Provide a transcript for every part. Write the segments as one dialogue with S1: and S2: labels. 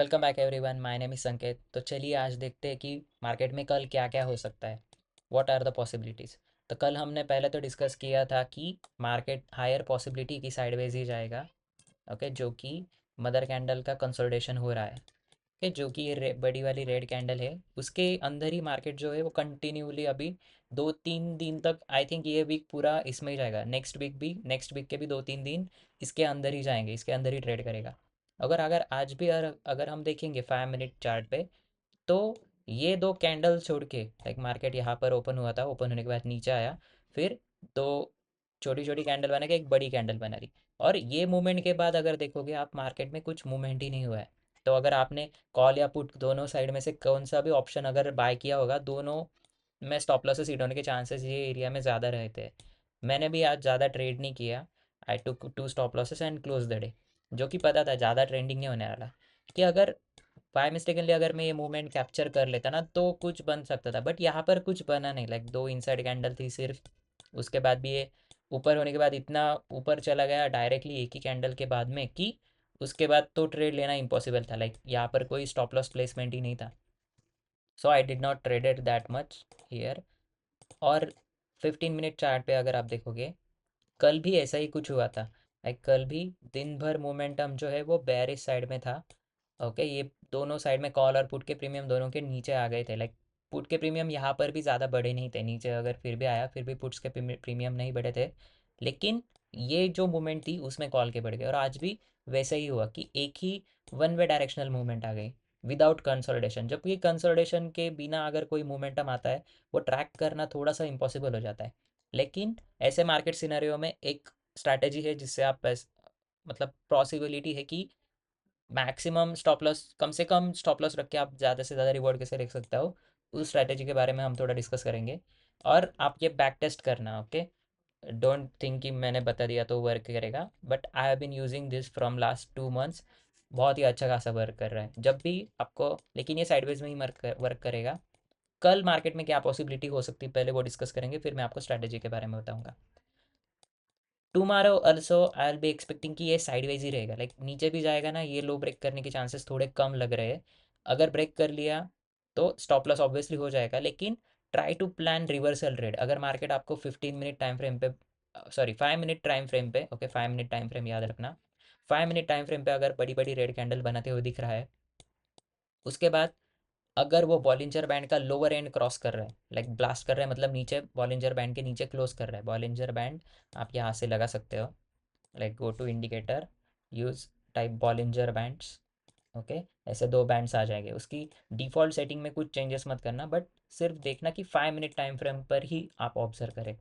S1: Welcome back everyone, my name is संकेत। तो चलिए आज देखते हैं कि मार्केट में कल क्या क्या हो सकता है। What are the possibilities. तो कल हमने पहले तो डिस्कस किया था कि मार्केट हायर पॉसिबिलिटी की साइडवेज ही जाएगा। ओके, जो कि मदर कैंडल का कंसोलिडेशन हो रहा है। ओके, जो कि ये बड़ी वाली रेड कैंडल है, उसके अंदर ही मार्केट जो है वो कंटिन्यूली अभी 2-3 दिन तक, आई थिंक ये वीक पूरा इसमें ही जाएगा। नेक्स्ट वीक के भी 2-3 दिन इसके अंदर ही जाएंगे, इसके अंदर ही ट्रेड करेगा। अगर अगर आज भी अगर हम देखेंगे 5 मिनट चार्ट पे, तो ये दो कैंडल छोड़ के, लाइक मार्केट यहाँ पर ओपन हुआ था, ओपन होने के बाद नीचे आया, फिर दो छोटी छोटी कैंडल बना के एक बड़ी कैंडल बना रही। और ये मूवमेंट के बाद अगर देखोगे आप, मार्केट में कुछ मूवमेंट ही नहीं हुआ है। तो अगर आपने कॉल या पुट दोनों साइड में से कौन सा भी ऑप्शन अगर बाय किया होगा, दोनों में स्टॉप लॉसेस हिट होने के चांसेस ये एरिया में ज़्यादा रहते हैं। मैंने भी आज ज़्यादा ट्रेड नहीं किया। आई टुक 2 stop losses and close the day, जो कि पता था ज़्यादा ट्रेंडिंग नहीं होने वाला। कि अगर बाय मिस्टेकनली अगर मैं ये मूवमेंट कैप्चर कर लेता ना, तो कुछ बन सकता था, बट यहाँ पर कुछ बना नहीं। लाइक दो इनसाइड कैंडल थी सिर्फ, उसके बाद भी ये ऊपर होने के बाद इतना ऊपर चला गया डायरेक्टली एक ही कैंडल के बाद में, कि उसके बाद तो ट्रेड लेना इम्पॉसिबल था। लाइक यहाँ पर कोई स्टॉप लॉस प्लेसमेंट ही नहीं था। So I did not traded that much here. और 15 मिनट चार्ट पे अगर आप देखोगे, कल भी ऐसा ही कुछ हुआ था। लाइक कल भी दिन भर मोमेंटम जो है वो बेयरिश साइड में था। ओके, ये दोनों साइड में कॉल और पुट के प्रीमियम दोनों के नीचे आ गए थे। लाइक पुट के प्रीमियम यहाँ पर भी ज़्यादा बढ़े नहीं थे नीचे, अगर फिर भी आया फिर भी पुट्स के प्रीमियम नहीं बढ़े थे। लेकिन ये जो मूवमेंट थी उसमें कॉल के बढ़ गए, और आज भी वैसा ही हुआ कि एक ही वन वे डायरेक्शनल मूवमेंट आ गई विदाउट कंसोलिडेशन। जबकि कंसोलिडेशन के बिना अगर कोई मोमेंटम आता है, वो ट्रैक करना थोड़ा सा इम्पॉसिबल हो जाता है। लेकिन ऐसे मार्केट सिनेरियो में एक स्ट्रैटेजी है जिससे आप मतलब पॉसिबिलिटी है कि मैक्सिमम स्टॉप लॉस, कम से कम स्टॉप लॉस रख के आप ज़्यादा से ज़्यादा रिवॉर्ड कैसे रख सकते हो, उस स्ट्रैटेजी के बारे में हम थोड़ा डिस्कस करेंगे। और आप ये बैक टेस्ट करना। ओके, डोंट थिंक कि मैंने बता दिया तो वर्क करेगा, but I have been using this from last 2 months. बहुत ही अच्छा खासा वर्क कर रहा है जब भी आपको। लेकिन ये साइडवेज में ही वर्क करेगा। कल मार्केट में क्या पॉसिबिलिटी हो सकती है पहले वो डिस्कस करेंगे, फिर मैं आपको स्ट्रैटेजी के बारे में बताऊंगा। Tomorrow also I will be expecting कि ये साइडवेज ही रहेगा। लाइक नीचे भी जाएगा ना, ये लो ब्रेक करने के चांसेस थोड़े कम लग रहे हैं। अगर ब्रेक कर लिया तो स्टॉप लॉस ऑब्वियसली हो जाएगा, लेकिन try to plan reversal trade. अगर मार्केट आपको 15 मिनट टाइम फ्रेम पे, सॉरी 5 मिनट टाइम फ्रेम पे, ओके 5 मिनट टाइम फ्रेम याद रखना, 5 मिनट टाइम फ्रेम पे अगर बड़ी बड़ी रेड कैंडल बनाते हुए दिख रहा है, उसके बाद अगर वो बॉलिंजर बैंड का लोअर एंड क्रॉस कर रहा है, लाइक ब्लास्ट कर रहा है, मतलब नीचे बॉलिंजर बैंड के नीचे क्लोज कर रहा है। बॉलिंजर बैंड आप यहाँ से लगा सकते हो, like go to indicator, use type Bollinger bands. Okay, ऐसे दो बैंड्स आ जाएंगे। उसकी डिफ़ॉल्ट सेटिंग में कुछ चेंजेस मत करना, बट सिर्फ देखना कि 5 मिनट टाइम फ्रेम पर ही आप ऑब्जर्व करें।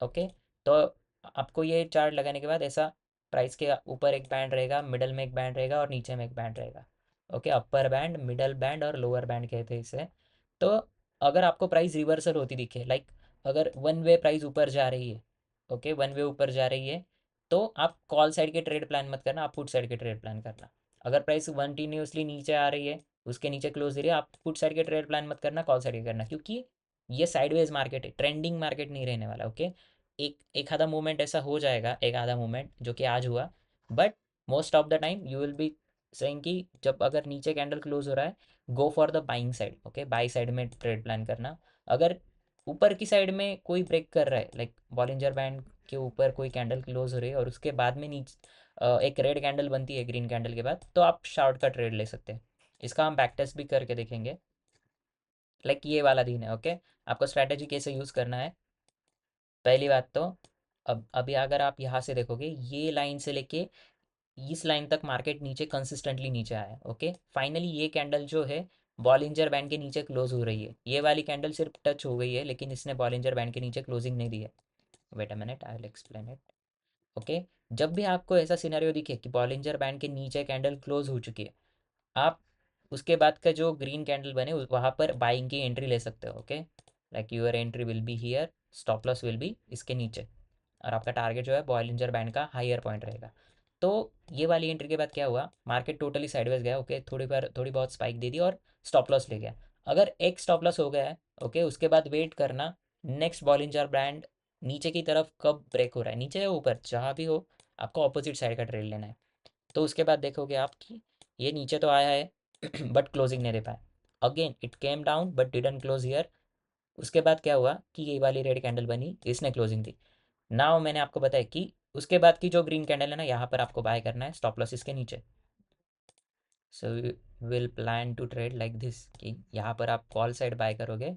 S1: ओके, तो आपको ये चार्ट लगाने के बाद ऐसा प्राइस के ऊपर एक बैंड रहेगा, मिडल में एक बैंड रहेगा और नीचे में एक बैंड रहेगा। Okay, upper band, middle band और लोअर बैंड कहते हैं इसे। तो अगर आपको प्राइस रिवर्सल होती दिखे, लाइक अगर वन वे प्राइस ऊपर जा रही है, ओके वन वे ऊपर जा रही है, तो आप कॉल साइड के ट्रेड प्लान मत करना, आप पुट साइड के ट्रेड प्लान करना। अगर प्राइस कंटिन्यूसली नीचे आ रही है, उसके नीचे क्लोज दे रही है, आप पुट साइड के ट्रेड प्लान मत करना, कॉल साइड के करना, क्योंकि ये साइडवेज मार्केट है, ट्रेंडिंग मार्केट नहीं रहने वाला। ओके, एक आधा मूवमेंट ऐसा हो जाएगा, एक आधा मूवमेंट जो कि आज हुआ, but most of the time you will be saying कि जब अगर नीचे कैंडल क्लोज हो रहा है, go for the buying side. Okay, by side में ट्रेड प्लान करना। अगर ऊपर की साइड में कोई ब्रेक कर रहा है, लाइक बॉलिंजर बैंड के ऊपर कोई कैंडल क्लोज हो रही है और उसके बाद में नीचे एक रेड कैंडल बनती है ग्रीन कैंडल के बाद, तो आप शॉर्ट का ट्रेड ले सकते हैं। इसका हम बैक टेस्ट भी करके देखेंगे। लाइक ये वाला दिन है। ओके, आपको स्ट्रैटेजी कैसे यूज़ करना है। पहली बात तो, अब अभी अगर आप यहाँ से देखोगे, ये लाइन से लेके इस लाइन तक मार्केट नीचे कंसिस्टेंटली नीचे आया है। ओके, फाइनली ये कैंडल जो है बॉलिंजर बैंड के नीचे क्लोज हो रही है। ये वाली कैंडल सिर्फ टच हो गई है, लेकिन इसने बॉलिंजर बैंड के नीचे क्लोजिंग नहीं दी है। Wait a minute, I will explain it. Okay, जब भी आपको ऐसा सिनेरियो दिखे कि बॉलिंजर बैंड के नीचे कैंडल क्लोज हो चुकी है, आप उसके बाद का जो ग्रीन कैंडल बने वहाँ पर बाइंग की एंट्री ले सकते हो। Okay, like your entry will be here, stop loss will be इसके नीचे, और आपका टारगेट जो है बॉलिंजर बैंड का हायर पॉइंट रहेगा। तो ये वाली एंट्री के बाद क्या हुआ, मार्केट टोटली साइडवेज गया। ओके, थोड़ी बहुत स्पाइक दे दी और स्टॉप लॉस ले गया। अगर एक स्टॉप लॉस हो गया है, ओके उसके बाद वेट करना नेक्स्ट बॉलिंजर बैंड नीचे की तरफ कब ब्रेक हो रहा है, नीचे या ऊपर जहाँ भी हो, आपको ऑपोजिट साइड का ट्रेड लेना है। तो उसके बाद देखोगे आप कि ये नीचे तो आया है बट क्लोजिंग नहीं दे पाया। Again it came down but didn't close here. उसके बाद क्या हुआ कि ये वाली रेड कैंडल बनी, इसने क्लोजिंग दी। नाउ मैंने आपको बताया कि उसके बाद की जो ग्रीन कैंडल है ना, यहाँ पर आपको बाय करना है स्टॉप लॉस इसके नीचे। So will plan to trade like this, कि यहाँ पर आप कॉल साइड बाय करोगे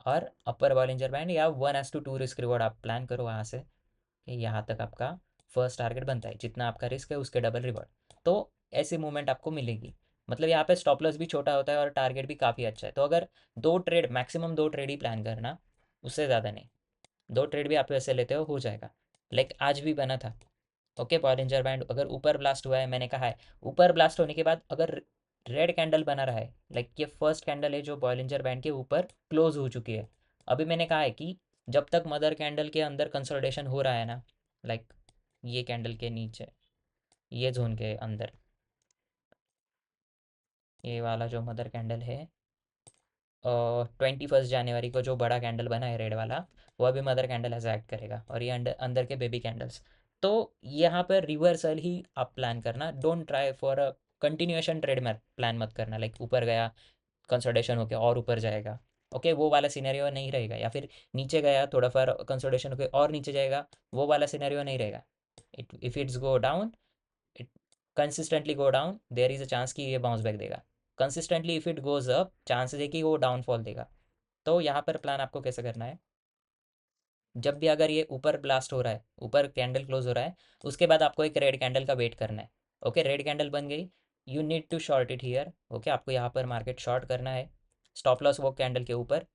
S1: और अपर बॉलिंजर बैंड या 1:2 रिस्क रिवॉर्ड आप प्लान करो वहाँ से कि यहाँ तक आपका फर्स्ट टारगेट बनता है, जितना आपका रिस्क है उसके डबल रिवॉर्ड। तो ऐसी मूवमेंट आपको मिलेगी। मतलब यहाँ पे स्टॉप लॉस भी छोटा होता है और टारगेट भी काफ़ी अच्छा है। तो अगर दो ट्रेड, मैक्सिमम दो ट्रेड ही प्लान करना, उससे ज़्यादा नहीं। दो ट्रेड भी आप वैसे लेते हो जाएगा। लाइक आज भी बना था। ओके, बॉलिंजर बैंड अगर ऊपर ब्लास्ट हुआ है, मैंने कहा है ऊपर ब्लास्ट होने के बाद अगर रेड कैंडल बना रहा है, लाइक ये फर्स्ट कैंडल है जो बॉलिंजर बैंड के ऊपर क्लोज हो चुकी है। अभी मैंने कहा है कि जब तक मदर कैंडल के अंदर कंसोलिडेशन हो रहा है ना, लाइक ये कैंडल के नीचे, ये जोन के अंदर, ये वाला जो मदर कैंडल है, 21 जनवरी को जो बड़ा कैंडल बना है रेड वाला, वो अभी मदर कैंडल ऐसा एक्ट करेगा, और ये अंदर अंदर के बेबी कैंडल्स। तो यहाँ पर रिवर्सल ही आप प्लान करना, don't try for a continuation trade में प्लान मत करना, लाइक ऊपर गया कंसोलिडेशन होके और ऊपर जाएगा, ओके वो वाला सिनेरियो नहीं रहेगा। या फिर नीचे गया थोड़ा फॉर कंसोलिडेशन होके और नीचे जाएगा, वो वाला सिनेरियो नहीं रहेगा। If it's go down, it consistently go down, there is a chance कि ये बाउंस बैक देगा। Consistently if it goes up, chances है कि वो डाउनफॉल देगा। तो यहाँ पर प्लान आपको कैसे करना है, जब भी अगर ये ऊपर ब्लास्ट हो रहा है, ऊपर कैंडल क्लोज हो रहा है, उसके बाद आपको एक रेड कैंडल का वेट करना है। ओके, रेड कैंडल बन गई, you need to short it here. Okay, आपको यहाँ पर मार्केट शॉर्ट करना है। स्टॉप लॉस वो कैंडल के ऊपर,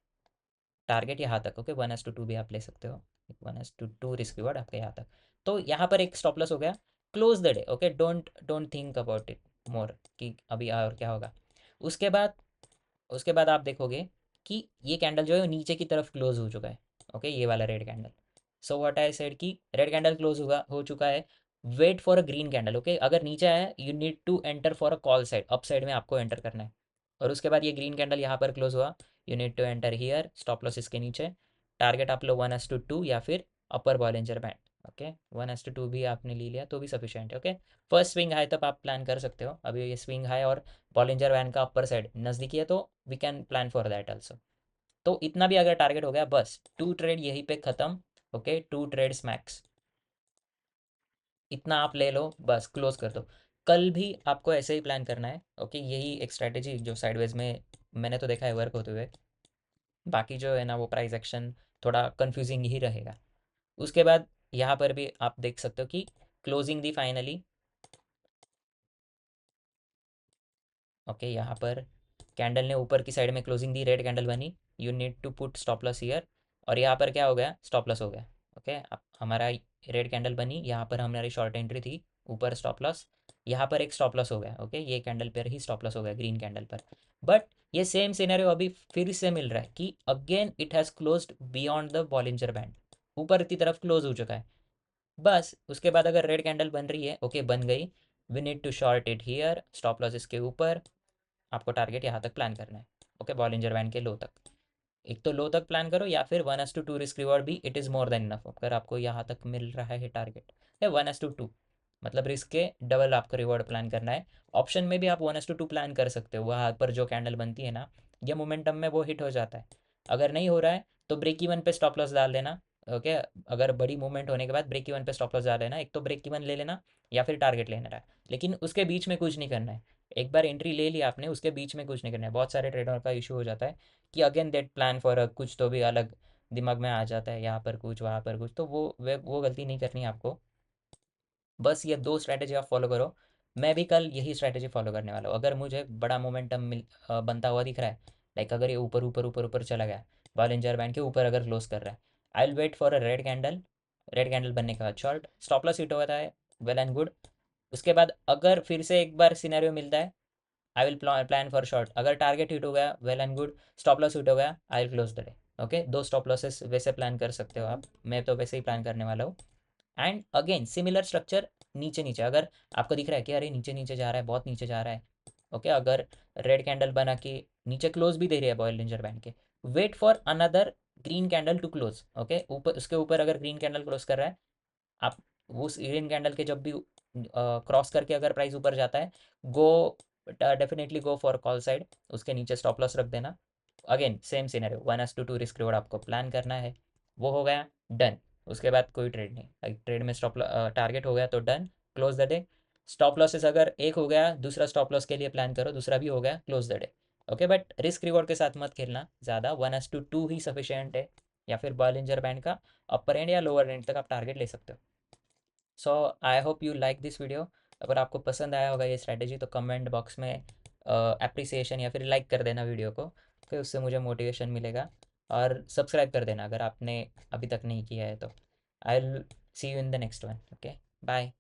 S1: टारगेट यहाँ तक। ओके, 1:2 भी आप ले सकते हो, 1:2 रिस्क रिवॉर्ड आपके यहाँ तक। तो यहाँ पर एक स्टॉप लॉस हो गया, close the day. Okay, don't don't think about it more कि अभी और क्या होगा। उसके बाद, उसके बाद आप देखोगे कि ये कैंडल जो है वो नीचे की तरफ क्लोज हो चुका है। ओके, ये वाला red candle. So what I said कि रेड कैंडल क्लोज होगा, हो चुका है। Wait for a green candle. Okay, अगर नीचे आया, you need to enter for a call side, up side में आपको एंटर करना है। और उसके बाद ये ग्रीन कैंडल यहाँ पर क्लोज हुआ, you need to enter here, stop loss इसके नीचे। टारगेट आप लो 1:2 या फिर अपर बॉलिंजर बैंड। ओके, 1:2 भी आपने ले लिया तो भी सफिशिएंट है। ओके, फर्स्ट स्विंग हाई तक आप प्लान कर सकते हो। अभी ये स्विंग हाई और बॉलिंजर बैंड का अपर साइड नज़दीकी है, तो we can plan for that also. तो इतना भी अगर टारगेट हो गया, बस टू ट्रेड यहीं पे ख़त्म। ओके, टू ट्रेड्स मैक्स, इतना आप ले लो, बस क्लोज कर दो। कल भी आपको ऐसे ही प्लान करना है। ओके, यही एक स्ट्रैटेजी जो साइडवेज में मैंने तो देखा है वर्क होते हुए। बाकी जो है ना वो प्राइस एक्शन थोड़ा कंफ्यूजिंग ही रहेगा। उसके बाद यहाँ पर भी आप देख सकते हो कि क्लोजिंग दी फाइनली। ओके, यहाँ पर कैंडल ने ऊपर की साइड में क्लोजिंग दी, रेड कैंडल बनी, you need to put stop loss here. और यहाँ पर क्या हो गया, स्टॉप लॉस हो गया। ओके, अब हमारा रेड कैंडल बनी, यहाँ पर हमारी शॉर्ट एंट्री थी, ऊपर स्टॉप लॉस, यहाँ पर एक स्टॉप लॉस हो गया। ओके, ये कैंडल पर ही स्टॉप लॉस हो गया, ग्रीन कैंडल पर। बट ये सेम सिनेरियो अभी फिर से मिल रहा है कि again it has closed beyond the Bollinger band, ऊपर की तरफ क्लोज हो चुका है। बस उसके बाद अगर रेड कैंडल बन रही है, ओके बन गई, we need to short it here, stop loss इसके ऊपर। आपको टारगेट यहाँ तक प्लान करना है। ओके, बॉलिंजर बैंड के लो तक, एक तो लो तक प्लान करो, या फिर 1:2 रिस्क रिवॉर्ड भी it is more than enough. अगर आपको यहाँ तक मिल रहा है टारगेट है 1:2, मतलब रिस्क के डबल आपको रिवॉर्ड प्लान करना है। ऑप्शन में भी आप 1:2 प्लान कर सकते हो, वहाँ पर जो कैंडल बनती है ना, ये मोमेंटम में वो हिट हो जाता है। अगर नहीं हो रहा है तो ब्रेक इवन पे स्टॉप लॉस डाल देना। ओके, अगर बड़ी मूवमेंट होने के बाद ब्रेक इवन पे स्टॉप लॉस डाल लेना, एक तो ब्रेक इवन ले लेना या फिर टारगेट लेना रहा, लेकिन उसके बीच में कुछ नहीं करना है। एक बार एंट्री ले लिया आपने, उसके बीच में कुछ नहीं करना है। बहुत सारे ट्रेडर का इशू हो जाता है कि अगेन दैट प्लान फॉर कुछ तो भी अलग दिमाग में आ जाता है, यहाँ पर कुछ वहाँ पर कुछ, तो वो गलती नहीं करनी है आपको। बस ये दो स्ट्रैटेजी आप फॉलो करो। मैं भी कल यही स्ट्रैटेजी फॉलो करने वाला हूँ। अगर मुझे बड़ा मोमेंटम बनता हुआ दिख रहा है, लाइक अगर ये ऊपर ऊपर ऊपर ऊपर चला गया, बॉलिंजर बैंड के ऊपर अगर क्लोज कर रहा है, I will wait for a red candle. Red candle बनने के बाद शॉर्ट, स्टॉप लॉस हिट होता है, वेल एंड गुड। उसके बाद अगर फिर से एक बार सिनेरियो मिलता है, I will plan for short. अगर टारगेट हिट हो गया, well and good, stop loss hit हो गया, I will close the day. Okay, दो स्टॉप लॉसेस वैसे प्लान कर सकते हो आप, मैं तो वैसे ही प्लान करने वाला हूँ। एंड अगेन सिमिलर स्ट्रक्चर, नीचे नीचे अगर आपको दिख रहा है कि अरे नीचे नीचे जा रहा है, बहुत नीचे जा रहा है, ओके, अगर रेड कैंडल बना के नीचे क्लोज भी दे रही है बॉलिंजर बैंड के, wait for another green candle to close. Okay, ऊपर उसके ऊपर अगर ग्रीन कैंडल क्लोज कर रहा है, आप उस ग्रीन कैंडल के जब भी क्रॉस करके अगर प्राइस ऊपर जाता है, गो definitely go for call side, उसके नीचे स्टॉप लॉस रख देना। Again same scenario, 1:2 risk reward आपको प्लान करना है। वो हो गया डन। उसके बाद कोई ट्रेड नहीं, ट्रेड में स्टॉप टारगेट हो गया तो done, close the day. Stop losses अगर एक हो गया, दूसरा स्टॉप लॉस के लिए प्लान करो, दूसरा भी हो गया, close the day. Okay, but risk reward के साथ मत खेलना ज़्यादा, 1:2 ही सफिशियंट है। या फिर बॉलिंजर बैंड का अपर एंड या लोअर एंड तक आप टारगेट ले सकते हो। So I hope you like this video. अगर आपको पसंद आया होगा ये स्ट्रैटेजी तो कमेंट बॉक्स में अप्रिसिएशन या फिर लाइक कर देना वीडियो को, फिर उससे मुझे मोटिवेशन मिलेगा। और सब्सक्राइब कर देना अगर आपने अभी तक नहीं किया है तो। I will see you in the next one. Okay, bye.